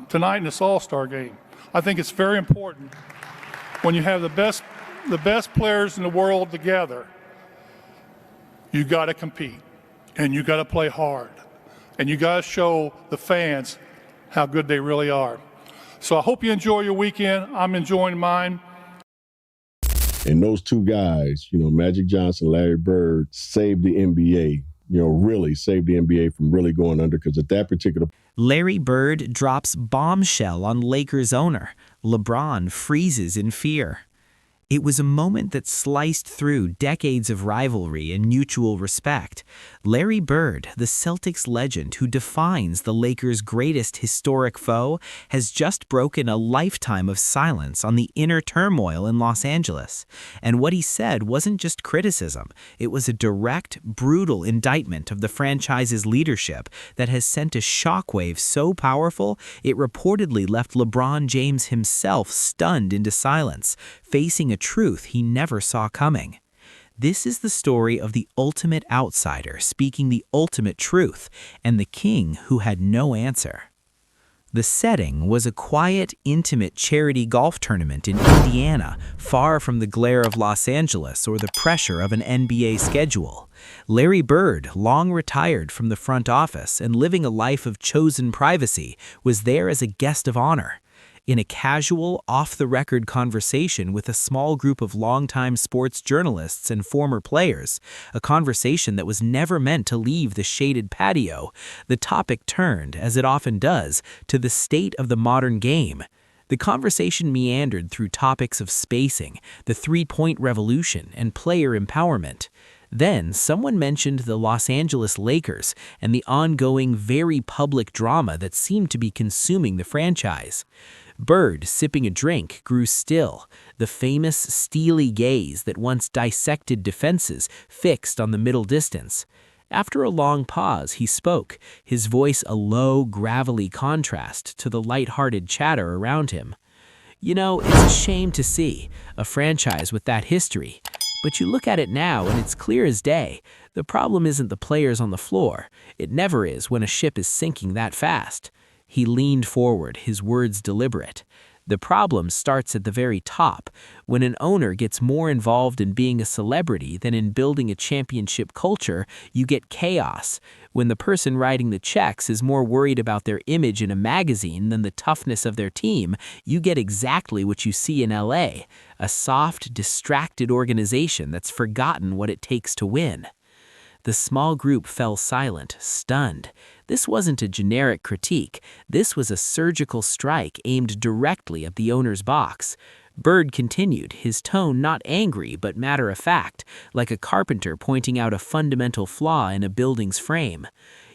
tonight in this All-Star game. I think it's very important when you have the best players in the world together. You got to compete, and you got to play hard, and you got to show the fans how good they really are. So I hope you enjoy your weekend. I'm enjoying mine. And those two guys, Magic Johnson, Larry Bird, saved the NBA. Really saved the NBA from really going under, because at that particular... Larry Bird drops bombshell on Lakers owner. LeBron freezes in fear. It was a moment that sliced through decades of rivalry and mutual respect. Larry Bird, the Celtics legend who defines the Lakers' greatest historic foe, has just broken a lifetime of silence on the inner turmoil in Los Angeles. And what he said wasn't just criticism. It was a direct, brutal indictment of the franchise's leadership that has sent a shockwave so powerful it reportedly left LeBron James himself stunned into silence, facing a truth he never saw coming. This is the story of the ultimate outsider speaking the ultimate truth, and the king who had no answer. The setting was a quiet, intimate charity golf tournament in Indiana, far from the glare of Los Angeles or the pressure of an NBA schedule. Larry Bird, long retired from the front office and living a life of chosen privacy, was there as a guest of honor. In a casual, off-the-record conversation with a small group of longtime sports journalists and former players, a conversation that was never meant to leave the shaded patio, the topic turned, as it often does, to the state of the modern game. The conversation meandered through topics of spacing, the three-point revolution, and player empowerment. Then, someone mentioned the Los Angeles Lakers and the ongoing, very public drama that seemed to be consuming the franchise. Bird, sipping a drink, grew still, the famous steely gaze that once dissected defenses fixed on the middle distance. After a long pause, he spoke, his voice a low, gravelly contrast to the light-hearted chatter around him. It's a shame to see a franchise with that history. But you look at it now and it's clear as day. The problem isn't the players on the floor. It never is when a ship is sinking that fast. He leaned forward, his words deliberate. The problem starts at the very top, when an owner gets more involved in being a celebrity than in building a championship culture. You get chaos. When the person writing the checks is more worried about their image in a magazine than the toughness of their team, you get exactly what you see in LA, a soft, distracted organization that's forgotten what it takes to win. The small group fell silent, stunned. This wasn't a generic critique. This was a surgical strike aimed directly at the owner's box. Bird continued, his tone not angry but matter-of-fact, like a carpenter pointing out a fundamental flaw in a building's frame.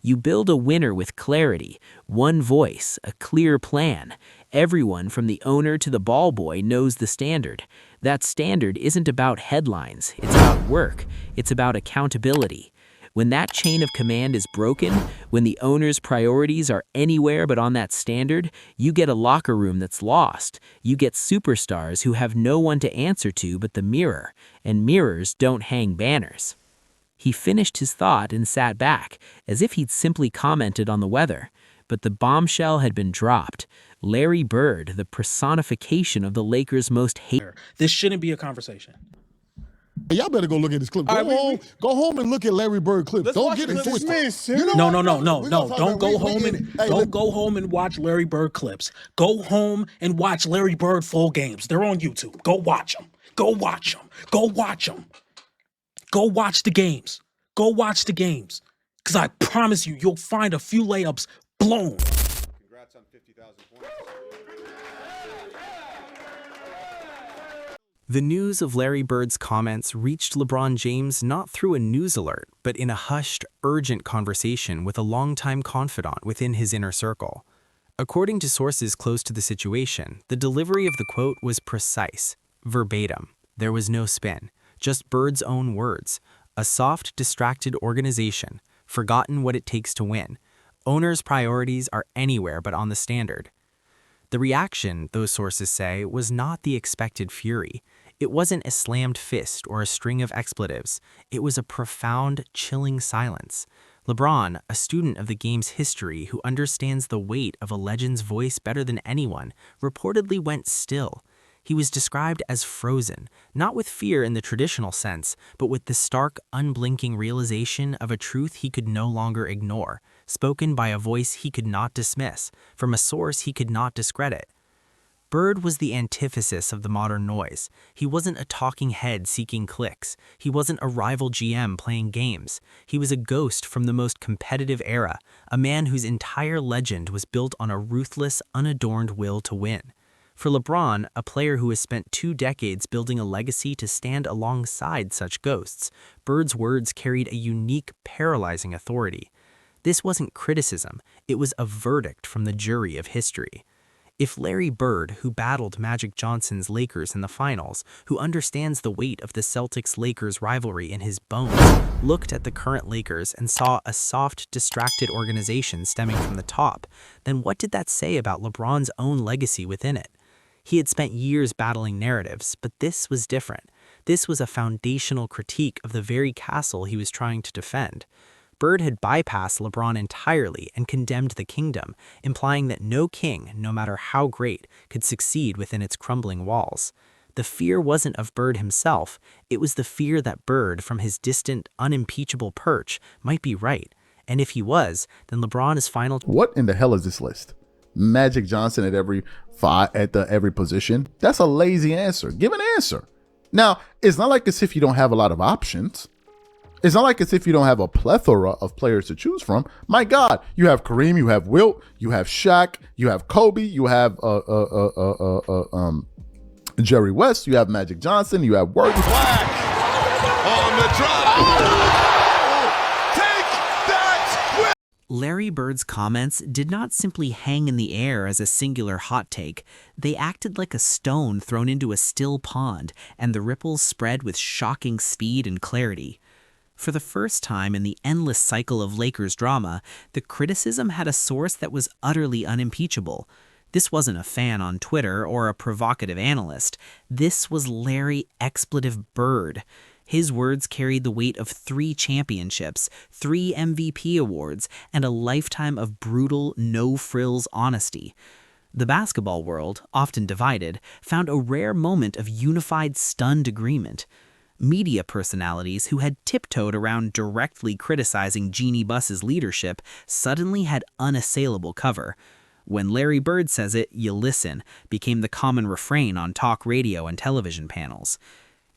You build a winner with clarity, one voice, a clear plan. Everyone from the owner to the ball boy knows the standard. That standard isn't about headlines, it's about work, it's about accountability. When that chain of command is broken, when the owner's priorities are anywhere but on that standard, you get a locker room that's lost. You get superstars who have no one to answer to but the mirror, and mirrors don't hang banners. He finished his thought and sat back, as if he'd simply commented on the weather. But the bombshell had been dropped. Larry Bird, the personification of the Lakers' most hated... This shouldn't be a conversation. Hey, y'all better go look at this clip. Go home and look at Larry Bird clips. Don't get it twisted. No. Don't go home and watch Larry Bird clips. Go home and watch Larry Bird full games. They're on YouTube. Go watch them. Go watch them. Go watch them. Go watch the games. Go watch the games. Because I promise you, you'll find a few layups blown. Congrats on 50,000 points. The news of Larry Bird's comments reached LeBron James not through a news alert, but in a hushed, urgent conversation with a longtime confidant within his inner circle. According to sources close to the situation, the delivery of the quote was precise, verbatim. There was no spin, just Bird's own words. A soft, distracted organization, forgotten what it takes to win. Owners' priorities are anywhere but on the standard. The reaction, those sources say, was not the expected fury. It wasn't a slammed fist or a string of expletives. It was a profound, chilling silence. LeBron, a student of the game's history who understands the weight of a legend's voice better than anyone, reportedly went still. He was described as frozen, not with fear in the traditional sense, but with the stark, unblinking realization of a truth he could no longer ignore, spoken by a voice he could not dismiss, from a source he could not discredit. Bird was the antithesis of the modern noise. He wasn't a talking head seeking clicks. He wasn't a rival GM playing games. He was a ghost from the most competitive era, a man whose entire legend was built on a ruthless, unadorned will to win. For LeBron, a player who has spent 2 decades building a legacy to stand alongside such ghosts, Bird's words carried a unique, paralyzing authority. This wasn't criticism, it was a verdict from the jury of history. If Larry Bird, who battled Magic Johnson's Lakers in the finals, who understands the weight of the Celtics-Lakers rivalry in his bones, looked at the current Lakers and saw a soft, distracted organization stemming from the top, then what did that say about LeBron's own legacy within it? He had spent years battling narratives, but this was different. This was a foundational critique of the very castle he was trying to defend. Bird had bypassed LeBron entirely and condemned the kingdom, implying that no king, no matter how great, could succeed within its crumbling walls. The fear wasn't of Bird himself, it was the fear that Bird, from his distant, unimpeachable perch, might be right. And if he was, then LeBron's final... What in the hell is this list? Magic Johnson at every position? That's a lazy answer. Give an answer. Now, it's not like as if you don't have a lot of options. It's not like as if you don't have a plethora of players to choose from. My God, you have Kareem, you have Wilt, you have Shaq, you have Kobe, you have Jerry West, you have Magic Johnson, you have Word. Black on the drive. Take that. Larry Bird's comments did not simply hang in the air as a singular hot take. They acted like a stone thrown into a still pond, and the ripples spread with shocking speed and clarity. For the first time in the endless cycle of Lakers drama, the criticism had a source that was utterly unimpeachable. This wasn't a fan on Twitter or a provocative analyst. This was Larry Expletive Bird. His words carried the weight of 3 championships, 3 MVP awards, and a lifetime of brutal, no-frills honesty. The basketball world, often divided, found a rare moment of unified, stunned agreement. Media personalities who had tiptoed around directly criticizing Jeanie Buss's leadership suddenly had unassailable cover. When Larry Bird says it, you listen, became the common refrain on talk radio and television panels.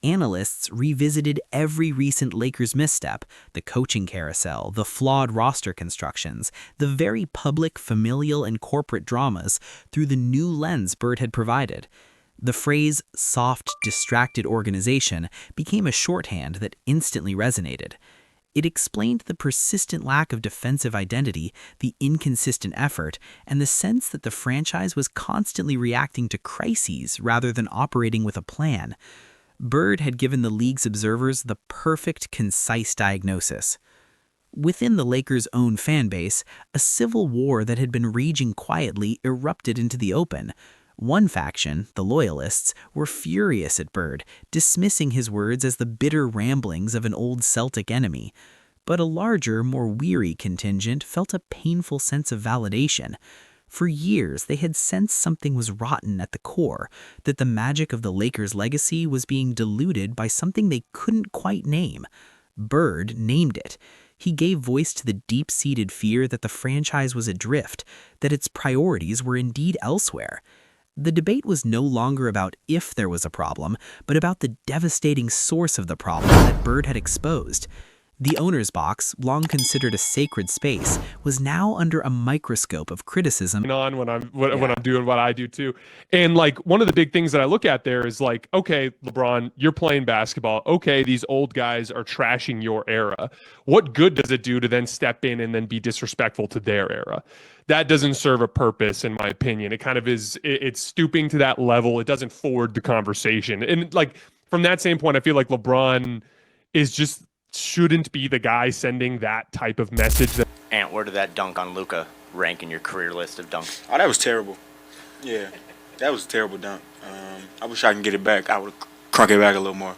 Analysts revisited every recent Lakers misstep, the coaching carousel, the flawed roster constructions, the very public, familial, and corporate dramas through the new lens Bird had provided. The phrase soft, distracted organization became a shorthand that instantly resonated. It explained the persistent lack of defensive identity, the inconsistent effort, and the sense that the franchise was constantly reacting to crises rather than operating with a plan. Bird had given the league's observers the perfect, concise diagnosis. Within the Lakers' own fan base, a civil war that had been raging quietly erupted into the open. One faction, the Loyalists, were furious at Bird, dismissing his words as the bitter ramblings of an old Celtic enemy. But a larger, more weary contingent felt a painful sense of validation. For years, they had sensed something was rotten at the core, that the magic of the Lakers' legacy was being diluted by something they couldn't quite name. Bird named it. He gave voice to the deep-seated fear that the franchise was adrift, that its priorities were indeed elsewhere. The debate was no longer about if there was a problem, but about the devastating source of the problem that Bird had exposed. The owner's box, long considered a sacred space, was now under a microscope of criticism. On when I'm doing what I do too. And like one of the big things that I look at there is like, okay, LeBron, you're playing basketball. Okay, these old guys are trashing your era. What good does it do to then step in and then be disrespectful to their era? That doesn't serve a purpose, in my opinion. It kind of is, it's stooping to that level. It doesn't forward the conversation. And like from that standpoint, I feel like LeBron is just shouldn't be the guy sending that type of message. Ant, where did that dunk on Luka rank in your career list of dunks? Oh, that was terrible. Yeah, that was a terrible dunk. I wish I can get it back. I would crunk it back a little more.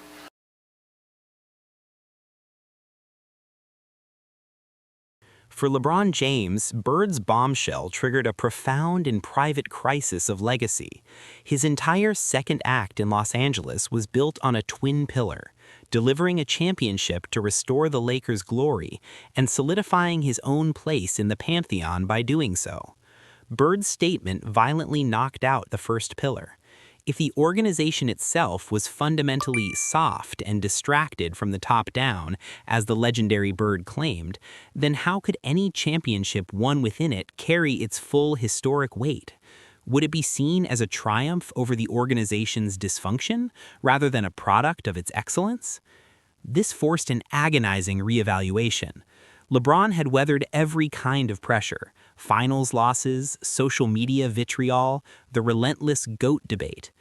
For LeBron James, Bird's bombshell triggered a profound and private crisis of legacy. His entire second act in Los Angeles was built on a twin pillar, delivering a championship to restore the Lakers' glory and solidifying his own place in the pantheon by doing so. Bird's statement violently knocked out the first pillar. If the organization itself was fundamentally soft and distracted from the top down, as the legendary Bird claimed, then how could any championship won within it carry its full historic weight? Would it be seen as a triumph over the organization's dysfunction, rather than a product of its excellence? This forced an agonizing reevaluation. LeBron had weathered every kind of pressure: finals losses, social media vitriol, the relentless GOAT debate.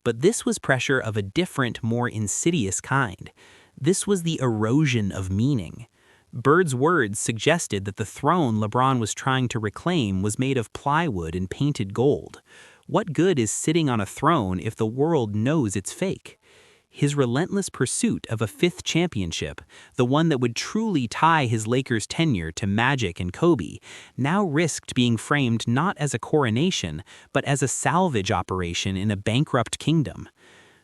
But this was pressure of a different, more insidious kind. This was the erosion of meaning. Bird's words suggested that the throne LeBron was trying to reclaim was made of plywood and painted gold. What good is sitting on a throne if the world knows it's fake? His relentless pursuit of a fifth championship, the one that would truly tie his Lakers' tenure to Magic and Kobe, now risked being framed not as a coronation, but as a salvage operation in a bankrupt kingdom.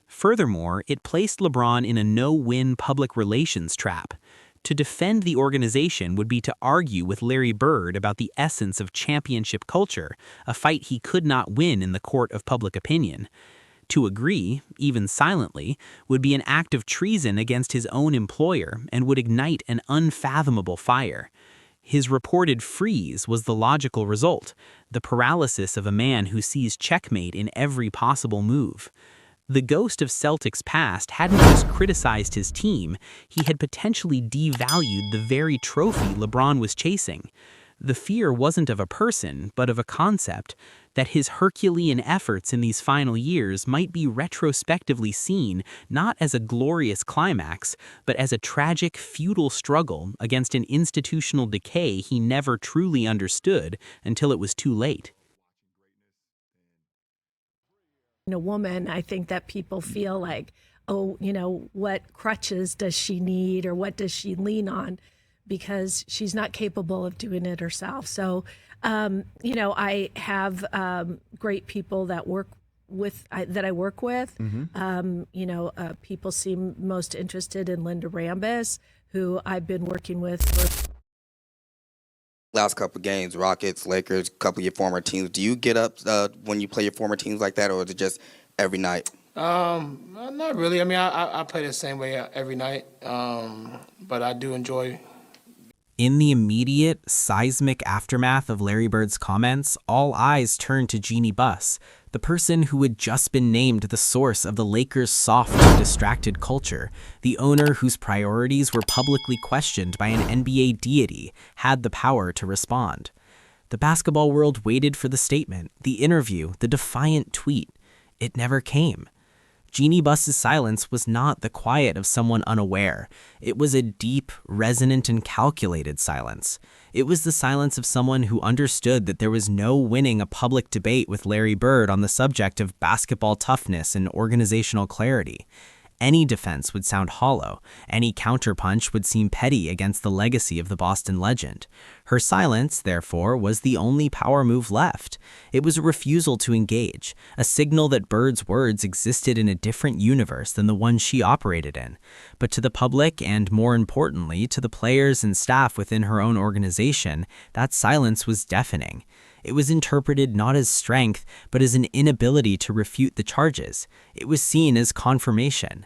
Furthermore, it placed LeBron in a no-win public relations trap. To defend the organization would be to argue with Larry Bird about the essence of championship culture, a fight he could not win in the court of public opinion. To agree, even silently, would be an act of treason against his own employer and would ignite an unfathomable fire. His reported freeze was the logical result, the paralysis of a man who sees checkmate in every possible move. The ghost of Celtics past hadn't just criticized his team, he had potentially devalued the very trophy LeBron was chasing. The fear wasn't of a person, but of a concept, that his Herculean efforts in these final years might be retrospectively seen not as a glorious climax, but as a tragic, futile struggle against an institutional decay he never truly understood until it was too late. A woman, I think that people feel like, oh, what crutches does she need or what does she lean on? Because she's not capable of doing it herself. So, I have great people that I work with. Mm-hmm. People seem most interested in Linda Rambis, who I've been working with for last couple of games, Rockets, Lakers, a couple of your former teams. Do you get up when you play your former teams like that, or is it just every night? Not really. I mean, I play the same way every night, but I do enjoy. In the immediate, seismic aftermath of Larry Bird's comments, all eyes turned to Jeanie Buss, the person who had just been named the source of the Lakers' soft, distracted culture, the owner whose priorities were publicly questioned by an NBA deity, had the power to respond. The basketball world waited for the statement, the interview, the defiant tweet. It never came. Jeanie Buss's silence was not the quiet of someone unaware. It was a deep, resonant, and calculated silence. It was the silence of someone who understood that there was no winning a public debate with Larry Bird on the subject of basketball toughness and organizational clarity. Any defense would sound hollow. Any counterpunch would seem petty against the legacy of the Boston legend. Her silence, therefore, was the only power move left. It was a refusal to engage, a signal that Bird's words existed in a different universe than the one she operated in. But to the public, and more importantly, to the players and staff within her own organization, that silence was deafening. It was interpreted not as strength, but as an inability to refute the charges. It was seen as confirmation.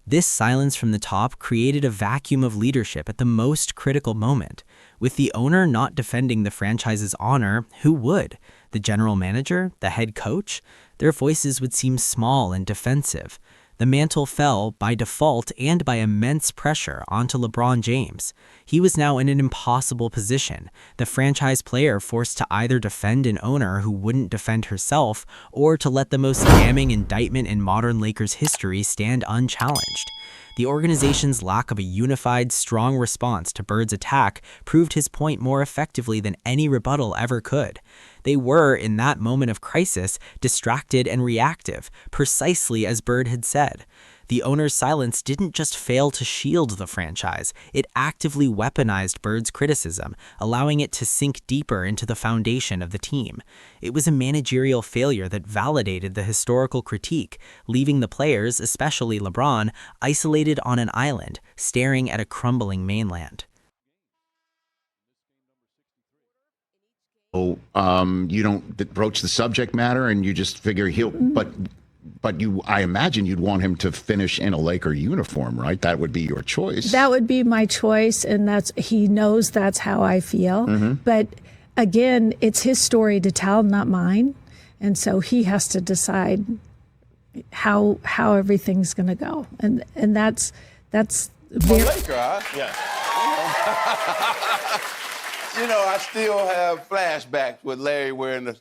This silence from the top created a vacuum of leadership at the most critical moment. With the owner not defending the franchise's honor, who would? The general manager? The head coach? Their voices would seem small and defensive. The mantle fell, by default and by immense pressure, onto LeBron James. He was now in an impossible position, the franchise player forced to either defend an owner who wouldn't defend herself, or to let the most damning indictment in modern Lakers history stand unchallenged. The organization's lack of a unified, strong response to Bird's attack proved his point more effectively than any rebuttal ever could. They were, in that moment of crisis, distracted and reactive, precisely as Bird had said. The owner's silence didn't just fail to shield the franchise, it actively weaponized Bird's criticism, allowing it to sink deeper into the foundation of the team. It was a managerial failure that validated the historical critique, leaving the players, especially LeBron, isolated on an island, staring at a crumbling mainland. You don't broach the subject matter, and you just figure I imagine you'd want him to finish in a Laker uniform, right? That would be your choice. That would be my choice, and he knows that's how I feel. But again, it's his story to tell, not mine, and so he has to decide how everything's going to go, and that's very. Laker, huh? Yeah. I still have flashbacks with Larry wearing the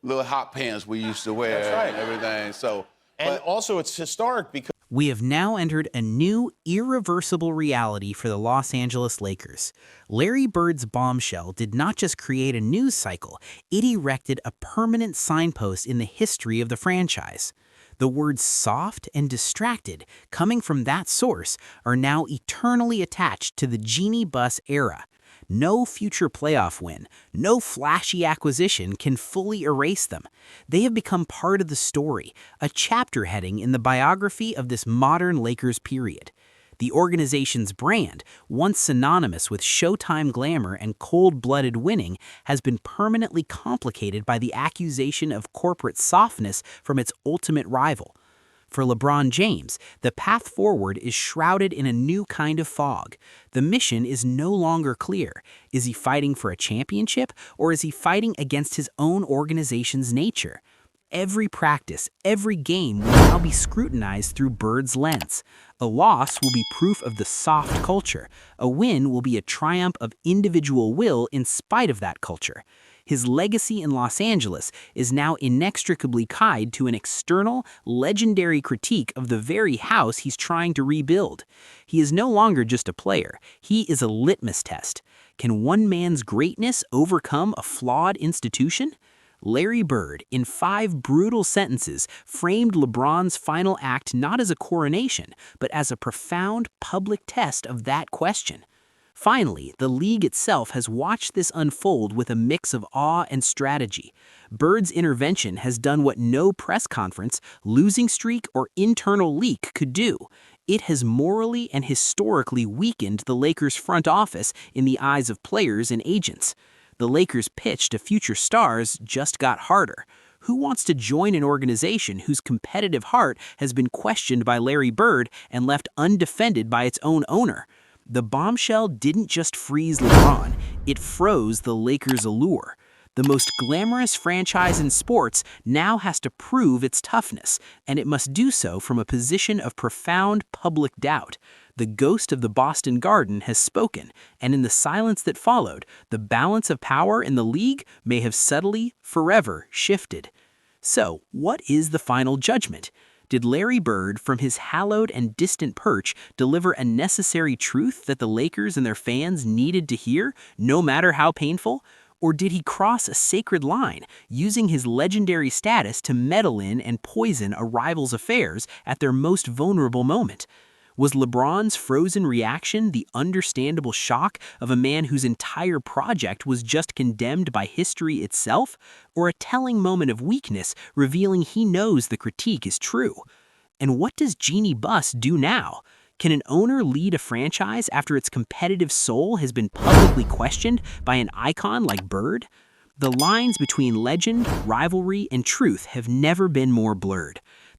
little hot pants we used to wear. That's right. And everything. So, and also it's historic because We have now entered a new, irreversible reality for the Los Angeles Lakers. Larry Bird's bombshell did not just create a news cycle, it erected a permanent signpost in the history of the franchise. The words soft and distracted, coming from that source, are now eternally attached to the Jeanie Buss era. No future playoff win, no flashy acquisition can fully erase them. They have become part of the story, a chapter heading in the biography of this modern Lakers period. The organization's brand, once synonymous with Showtime glamour and cold-blooded winning, has been permanently complicated by the accusation of corporate softness from its ultimate rival. For LeBron James, the path forward is shrouded in a new kind of fog. The mission is no longer clear. Is he fighting for a championship, or is he fighting against his own organization's nature? Every practice, every game will now be scrutinized through Bird's lens. A loss will be proof of the soft culture. A win will be a triumph of individual will in spite of that culture. His legacy in Los Angeles is now inextricably tied to an external, legendary critique of the very house he's trying to rebuild. He is no longer just a player. He is a litmus test. Can one man's greatness overcome a flawed institution? Larry Bird, in 5 brutal sentences, framed LeBron's final act not as a coronation, but as a profound public test of that question. Finally, the league itself has watched this unfold with a mix of awe and strategy. Bird's intervention has done what no press conference, losing streak, or internal leak could do. It has morally and historically weakened the Lakers' front office in the eyes of players and agents. The Lakers' pitch to future stars just got harder. Who wants to join an organization whose competitive heart has been questioned by Larry Bird and left undefended by its own owner? The bombshell didn't just freeze LeBron, it froze the Lakers' allure. The most glamorous franchise in sports now has to prove its toughness, and it must do so from a position of profound public doubt. The ghost of the Boston Garden has spoken, and in the silence that followed, the balance of power in the league may have subtly, forever shifted. So, what is the final judgment? Did Larry Bird, from his hallowed and distant perch, deliver a necessary truth that the Lakers and their fans needed to hear, no matter how painful? Or did he cross a sacred line, using his legendary status to meddle in and poison a rival's affairs at their most vulnerable moment? Was LeBron's frozen reaction the understandable shock of a man whose entire project was just condemned by history itself, or a telling moment of weakness revealing he knows the critique is true? And what does Jeanie Buss do now? Can an owner lead a franchise after its competitive soul has been publicly questioned by an icon like Bird? The lines between legend, rivalry, and truth have never been more blurred.